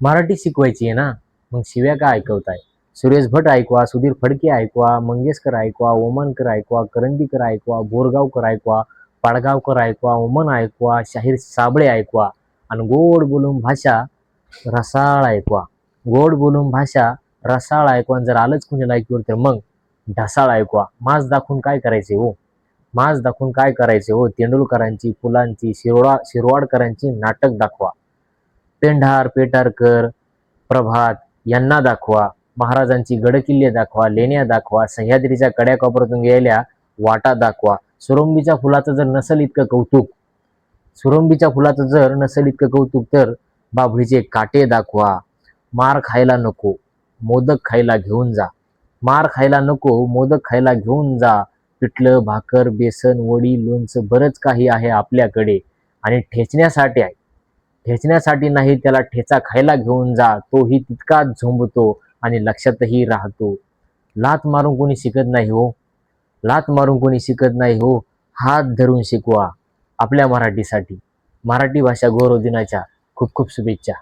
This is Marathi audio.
मराठी शिकवायची आहे ना, मग शिव्या का ऐकवताय? सुरेश भट ऐकवा, सुधीर फडके ऐकवा, मंगेशकर ऐकवा, ओमानकर ऐकवा, करंदीकर ऐकवा, बोरगावकर ऐकवा, पाडगावकर ऐकवा, ओमन ऐकवा, शाहीर साबळे ऐकवा आणि गोड बोलून भाषा रसाळ ऐकवा. गोड बोलून भाषा रसाळ ऐकवा. जर आलंच कुणी लायकीवर तर मग ढसाळ ऐकवा. माज दाखवून काय करायचे हो? माज दाखवून काय करायचे हो? तेंडुलकरांची, पुलांची, शिरवाडकरांची नाटक दाखवा. पेंढार, पेटारकर, प्रभात यांना दाखवा. महाराजांची गडकिल्ले दाखवा, लेण्या दाखवा, सह्याद्रीच्या कड्या कोपऱ्यातून गेलेल्या वाटा दाखवा. सुरंबीच्या फुलाचं जर नसल इतकं कौतुक सुरंबीच्या फुलाचं जर नसेल इतकं कौतुक तर बाभळीचे काटे दाखवा. मार खायला नको, मोदक खायला घेऊन जा. मार खायला नको, मोदक खायला घेऊन जा. पिठलं, भाकर, बेसन, वडी, लोणचं बरंच काही आहे आपल्याकडे आणि ठेचण्यासाठी आहे. ठेचण्यासाठी नाही, त्याला ठेचा खायला घेऊन जा. तोही तितकाच झोंबतो आणि लक्षातही राहतो. लाथ मारून कोणी शिकत नाही हो. लाथ मारून कोणी शिकत नाही हो. हात धरून शिकवा आपल्या मराठीसाठी. मराठी भाषा गौरव दिनाच्या खूप खूप शुभेच्छा.